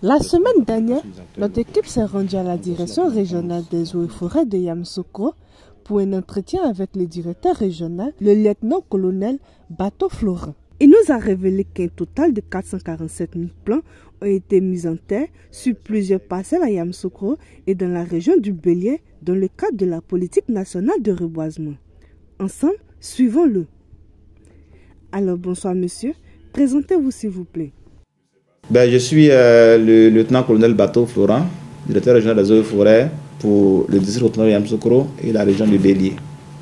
La semaine dernière, notre équipe s'est rendue à la direction régionale des eaux et forêts de Yamoussoukro pour un entretien avec le directeur régional, le lieutenant-colonel Bato Florent. Il nous a révélé qu'un total de 447 000 plants ont été mis en terre sur plusieurs parcelles à Yamoussoukro et dans la région du Bélier dans le cadre de la politique nationale de reboisement. Ensemble, suivons-le. Alors bonsoir monsieur, présentez-vous s'il vous plaît. Je suis le lieutenant-colonel Bato Florent, directeur régional des eaux et forêts pour le district autonome de Yamoussoukro et la région du Bélier.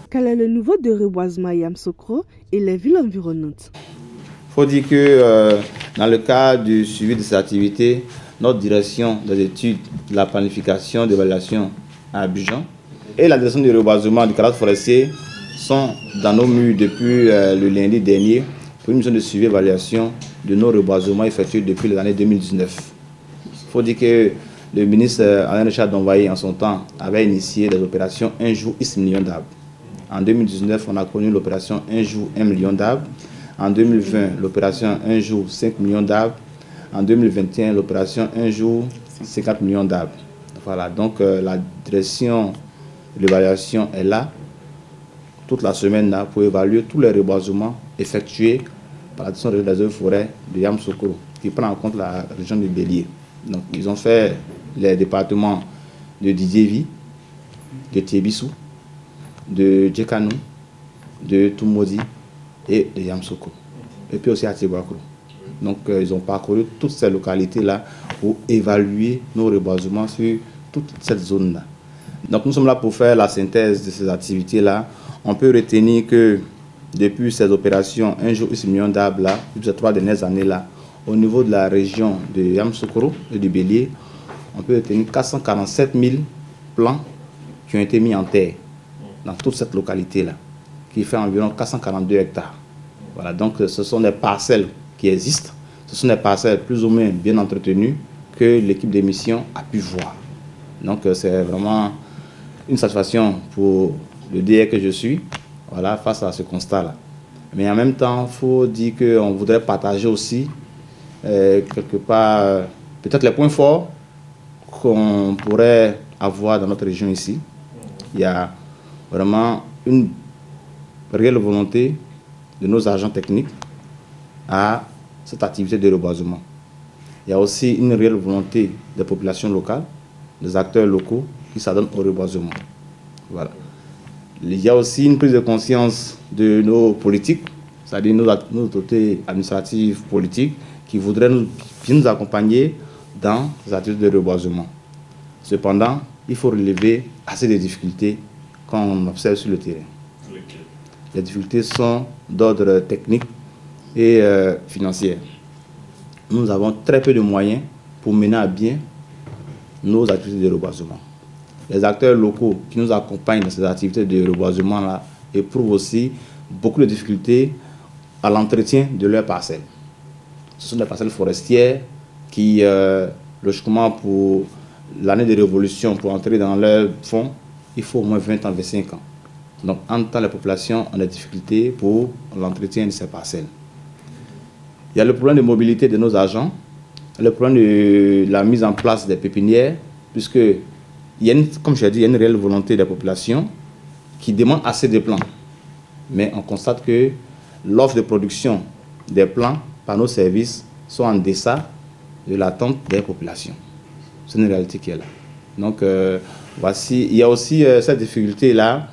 Quel est le niveau de reboisement à Yamoussoukro et les villes environnantes? Il faut dire que dans le cadre du suivi de ces activités, notre direction des études, de la planification, d'évaluation à Abidjan et la direction du reboisement du cadastre forestier sont dans nos murs depuis le lundi dernier pour une mission de suivi et évaluation de nos reboisements effectués depuis l'année 2019. Il faut dire que le ministre Alain Richard Donvaï, en son temps, avait initié des opérations 1 jour, X millions d'arbres. En 2019, on a connu l'opération 1 jour, 1 million d'arbres. En 2020, l'opération 1 jour, 5 millions d'arbres. En 2021, l'opération 1 jour, 50 millions d'arbres. Voilà, donc la direction de l'évaluation est là, toute la semaine là, pour évaluer tous les reboisements effectués par la direction des eaux et forêts de Yamoussoukro, qui prend en compte la région du Bélier. Donc, ils ont fait les départements de Didiévi, de Tébissou, de Djekanou, de Toumodi et de Yamoussoukro. Et puis aussi à Tibouakrou. Donc, ils ont parcouru toutes ces localités-là pour évaluer nos reboisements sur toute cette zone-là. Donc, nous sommes là pour faire la synthèse de ces activités-là. On peut retenir que depuis ces opérations, 1 jour, 6 millions d'arbres là, depuis ces 3 dernières années-là, au niveau de la région de Yamoussoukro et du Bélier, on peut retenir 447 000 plants qui ont été mis en terre dans toute cette localité-là, qui fait environ 442 hectares. Voilà, donc ce sont des parcelles qui existent, ce sont des parcelles plus ou moins bien entretenues que l'équipe d'émission a pu voir. Donc c'est vraiment une satisfaction pour le DR que je suis, voilà, face à ce constat-là. Mais en même temps, il faut dire qu'on voudrait partager aussi, quelque part, peut-être les points forts qu'on pourrait avoir dans notre région ici. Il y a vraiment une réelle volonté de nos agents techniques à cette activité de reboisement. Il y a aussi une réelle volonté des populations locales, des acteurs locaux qui s'adonnent au reboisement. Voilà. Il y a aussi une prise de conscience de nos politiques, c'est-à-dire nos autorités administratives politiques qui voudraient nous accompagner dans les activités de reboisement. Cependant, il faut relever assez de difficultés qu'on observe sur le terrain. Les difficultés sont d'ordre technique et financier. Nous avons très peu de moyens pour mener à bien nos activités de reboisement. Les acteurs locaux qui nous accompagnent dans ces activités de reboisement-là éprouvent aussi beaucoup de difficultés à l'entretien de leurs parcelles. Ce sont des parcelles forestières qui, logiquement, pour l'année de révolution, pour entrer dans leur fonds, il faut au moins 20 ans, 25 ans. Donc, en temps, les populations ont des difficultés pour l'entretien de ces parcelles. Il y a le problème de mobilité de nos agents, le problème de la mise en place des pépinières, puisque, comme je l'ai dit, il y a une réelle volonté des populations qui demandent assez de plants. Mais on constate que l'offre de production des plants par nos services sont en deçà de l'attente des populations. C'est une réalité qui est là. Donc, voici, il y a aussi cette difficulté-là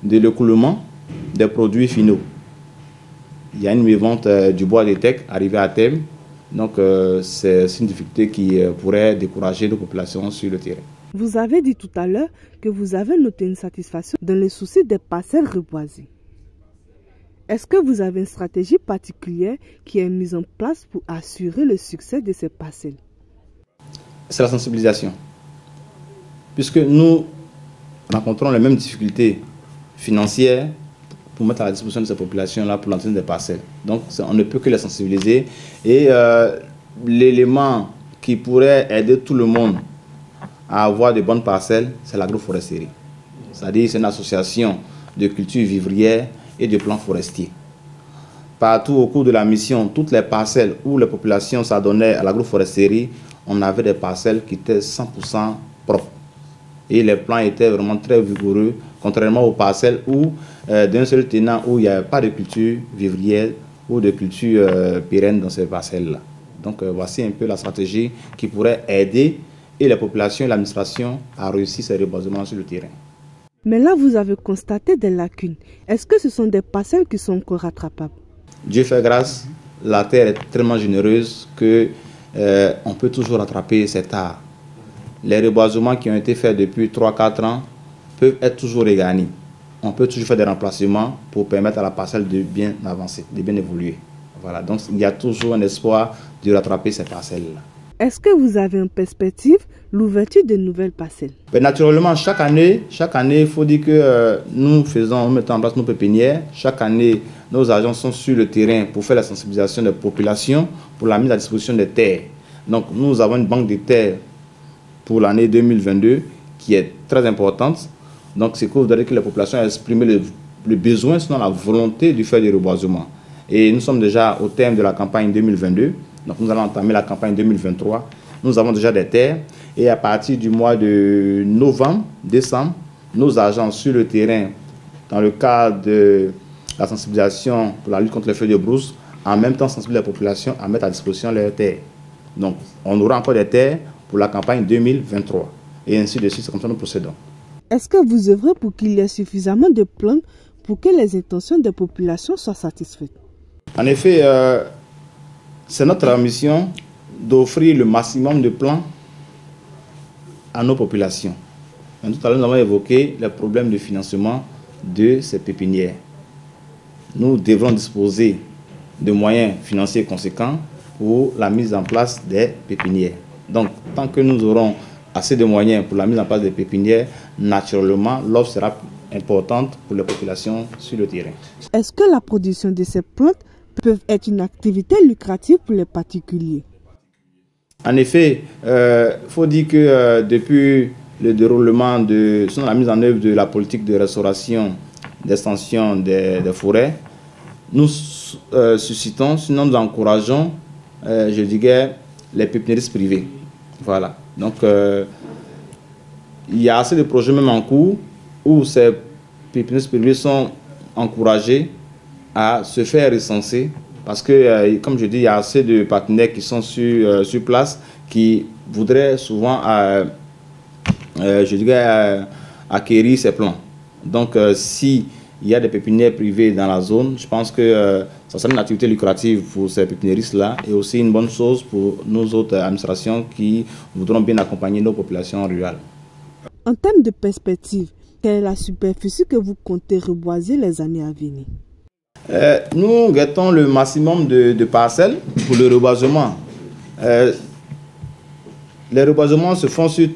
de l'écoulement des produits finaux. Il y a une mévente du bois de teck arrivée à terme. Donc, c'est une difficulté qui pourrait décourager nos populations sur le terrain. Vous avez dit tout à l'heure que vous avez noté une satisfaction dans le souci des parcelles reboisées. Est-ce que vous avez une stratégie particulière qui est mise en place pour assurer le succès de ces parcelles? C'est la sensibilisation. Puisque nous rencontrons les mêmes difficultés financières pour mettre à la disposition de ces populations-là pour l'entretien des parcelles. Donc, on ne peut que les sensibiliser. Et l'élément qui pourrait aider tout le monde à avoir de bonnes parcelles, c'est l'agroforesterie. C'est-à-dire c'est une association de cultures vivrières et de plants forestiers. Partout au cours de la mission, toutes les parcelles où les populations s'adonnaient à l'agroforesterie on avait des parcelles qui étaient 100% propres. Et les plants étaient vraiment très vigoureux, contrairement aux parcelles où, d'un seul tenant, où il n'y avait pas de culture vivrière ou de culture pérenne dans ces parcelles-là. Donc voici un peu la stratégie qui pourrait aider et la population et l'administration à réussir ces reboisements sur le terrain. Mais là, vous avez constaté des lacunes. Est-ce que ce sont des parcelles qui sont encore rattrapables? Dieu fait grâce, la terre est tellement généreuse que on peut toujours rattraper cet art. Les reboisements qui ont été faits depuis 3-4 ans peuvent être toujours regagnés. On peut toujours faire des remplacements pour permettre à la parcelle de bien avancer, de bien évoluer. Voilà, donc il y a toujours un espoir de rattraper ces parcelles-là. Est-ce que vous avez en perspective l'ouverture de nouvelles parcelles? Naturellement, chaque année, il faut dire que nous mettons en place nos pépinières. Chaque année, nos agents sont sur le terrain pour faire la sensibilisation des populations, pour la mise à disposition des terres. Donc, nous avons une banque de terres pour l'année 2022 qui est très importante. Donc, c'est que vous avez que la population a exprimé le besoin, sinon la volonté de faire des reboisements. Et nous sommes déjà au terme de la campagne 2022. Donc, nous allons entamer la campagne 2023. Nous avons déjà des terres. Et à partir du mois de novembre, décembre, nos agents sur le terrain, dans le cadre de la sensibilisation pour la lutte contre les feux de brousse, en même temps sensibiliser la population à mettre à disposition leurs terres. Donc, on aura encore des terres pour la campagne 2023. Et ainsi de suite, c'est comme ça que nous procédons. Est-ce que vous œuvrez pour qu'il y ait suffisamment de plans pour que les intentions des populations soient satisfaites? En effet, c'est notre mission d'offrir le maximum de plans à nos populations. Tout à l'heure, nous avons évoqué les problèmes de financement de ces pépinières. Nous devrons disposer de moyens financiers conséquents pour la mise en place des pépinières. Donc, tant que nous aurons assez de moyens pour la mise en place des pépinières, naturellement, l'offre sera importante pour les populations sur le terrain. Est-ce que la production de ces plantes peut être une activité lucrative pour les particuliers? En effet, faut dire que depuis le déroulement la mise en œuvre de la politique de restauration, d'extension des forêts, nous suscitons, sinon nous encourageons, je dirais, les pépiniéristes privés. Voilà. Donc, il y a assez de projets même en cours où ces pépiniéristes privés sont encouragés à se faire recenser. Parce que, comme je dis, il y a assez de partenaires qui sont sur place qui voudraient souvent, je dirais, acquérir ces plants. Donc, s'il y a des pépinières privées dans la zone, je pense que ça sera une activité lucrative pour ces pépiniéristes-là et aussi une bonne chose pour nos autres administrations qui voudront bien accompagner nos populations rurales. En termes de perspective, quelle est la superficie que vous comptez reboiser les années à venir? Nous guettons le maximum de parcelles pour le reboisement. Les reboisements se font sur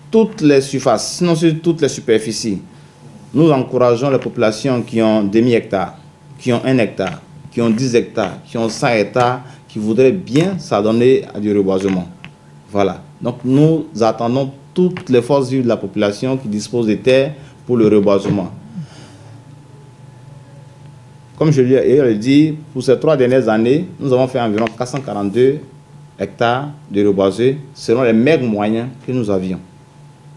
toutes les surfaces, sinon sur toutes les superficies. Nous encourageons les populations qui ont demi-hectare, qui ont 1 hectare, qui ont 10 hectares, qui ont 100 hectares, qui voudraient bien s'adonner à du reboisement. Voilà. Donc nous attendons toutes les forces vives de la population qui disposent de terres pour le reboisement. Comme je l'ai dit, pour ces 3 dernières années, nous avons fait environ 442 hectares de reboisés selon les maigres moyens que nous avions.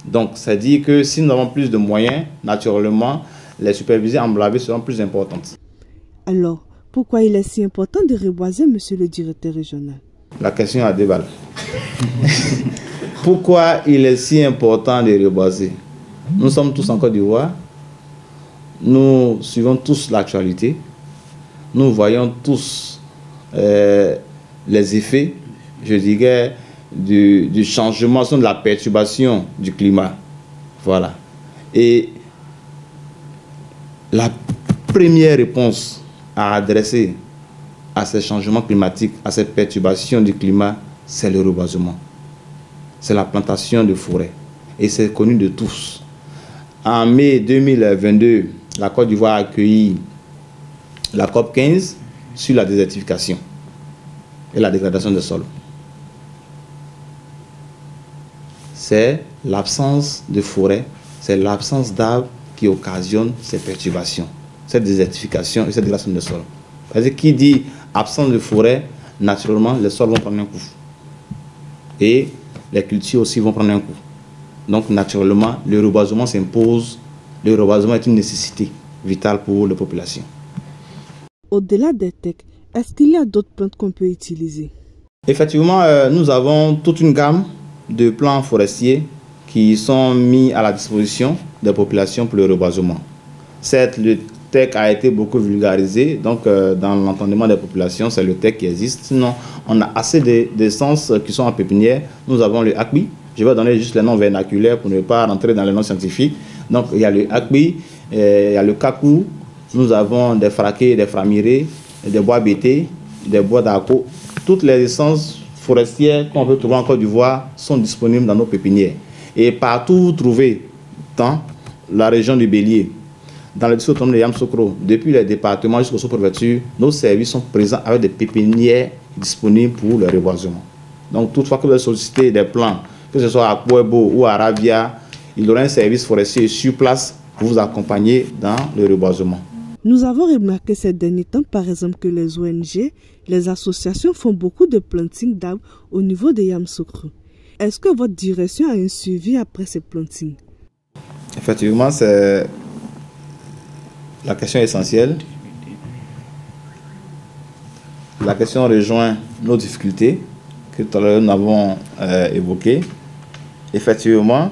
Donc, ça dit que si nous avons plus de moyens, naturellement, les superficies emblavées seront plus importantes. Alors, pourquoi il est si important de reboiser, monsieur le directeur régional? La question a 2 balles. Pourquoi il est si important de reboiser? Nous sommes tous en Côte d'Ivoire. Nous suivons tous l'actualité. Nous voyons tous les effets, je dirais, du changement, de la perturbation du climat. Voilà. Et la première réponse à adresser à ces changements climatiques, à ces perturbations du climat, c'est le reboisement. C'est la plantation de forêts. Et c'est connu de tous. En mai 2022, la Côte d'Ivoire a accueilli la COP 15 sur la désertification et la dégradation des sols. C'est l'absence de forêt, c'est l'absence d'arbres qui occasionne ces perturbations, cette désertification et cette dégradation des sols. Parce que qui dit absence de forêt, naturellement, les sols vont prendre un coup. et les cultures aussi vont prendre un coup. Donc naturellement, le reboisement s'impose. Le reboisement est une nécessité vitale pour les populations. Au-delà des tecs, est-ce qu'il y a d'autres plantes qu'on peut utiliser? Effectivement, nous avons toute une gamme de plants forestiers qui sont mis à la disposition des populations pour le reboisement. Certes, le teck a été beaucoup vulgarisé, donc dans l'entendement des populations, c'est le teck qui existe. Sinon, on a assez d'essences qui sont en pépinière. Nous avons le akbi. Je vais donner juste les noms vernaculaires pour ne pas rentrer dans les noms scientifiques. Donc, il y a le akbi, il y a le kakou, nous avons des fraquets, des framirés, des bois bétés, des bois d'arco. Toutes les essences forestières qu'on peut trouver en Côte d'Ivoire sont disponibles dans nos pépinières. Et partout où vous trouvez, dans la région du Bélier, dans le district autonome de Yamoussoukro, depuis les départements jusqu'aux sous-préfectures, nos services sont présents avec des pépinières disponibles pour le reboisement. Donc, toutefois que vous avez sollicité des plans, que ce soit à Kouébo ou à Ravia, il y aura un service forestier sur place pour vous accompagner dans le reboisement. Nous avons remarqué ces derniers temps, par exemple, que les ONG, les associations font beaucoup de planting d'arbres au niveau de Yamoussoukro. Est-ce que votre direction a un suivi après ces plantings? Effectivement, c'est la question essentielle. La question rejoint nos difficultés que tout à l'heure nous avons évoquées. Effectivement,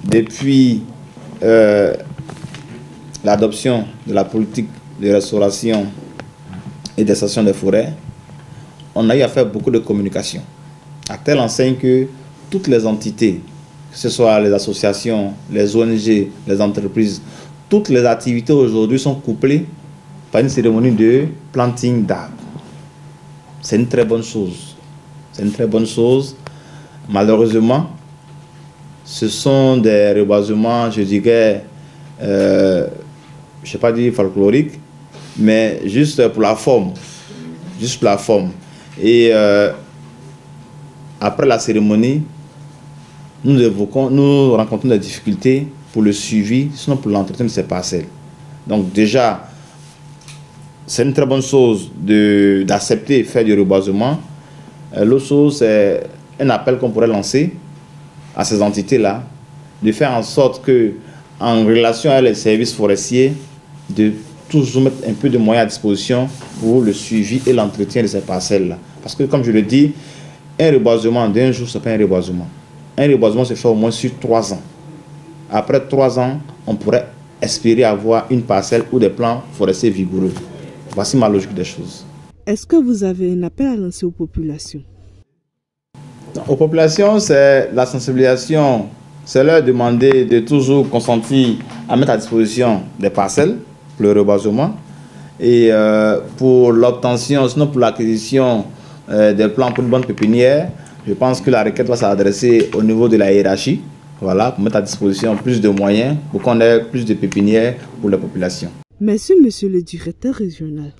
depuis l'adoption de la politique de restauration et d'extension des forêts, on a eu à faire beaucoup de communication, à telle enseigne que toutes les entités, que ce soit les associations, les ONG, les entreprises, toutes les activités aujourd'hui sont couplées par une cérémonie de planting d'arbres. C'est une très bonne chose. C'est une très bonne chose. Malheureusement, ce sont des reboisements, je dirais, je ne sais pas dire folkloriques, mais juste pour la forme. Juste pour la forme. Et après la cérémonie, nous rencontrons des difficultés pour le suivi, sinon pour l'entretien de ces parcelles. Donc déjà, c'est une très bonne chose d'accepter faire du reboisement. L'autre chose, c'est un appel qu'on pourrait lancer à ces entités-là, de faire en sorte que, en relation avec les services forestiers, de toujours mettre un peu de moyens à disposition pour le suivi et l'entretien de ces parcelles-là. Parce que, comme je le dis, un reboisement d'un jour, ce n'est pas un reboisement. Un reboisement se fait au moins sur 3 ans. Après 3 ans, on pourrait espérer avoir une parcelle ou des plants forestiers vigoureux. Voici ma logique des choses. Est-ce que vous avez un appel à lancer aux populations? Aux populations, c'est la sensibilisation. C'est leur demander de toujours consentir à mettre à disposition des parcelles pour le reboisement. Et pour l'obtention, sinon pour l'acquisition des plants pour une bonne pépinière, je pense que la requête va s'adresser au niveau de la hiérarchie. Voilà, pour mettre à disposition plus de moyens pour qu'on ait plus de pépinières pour la population. Merci, monsieur le directeur régional.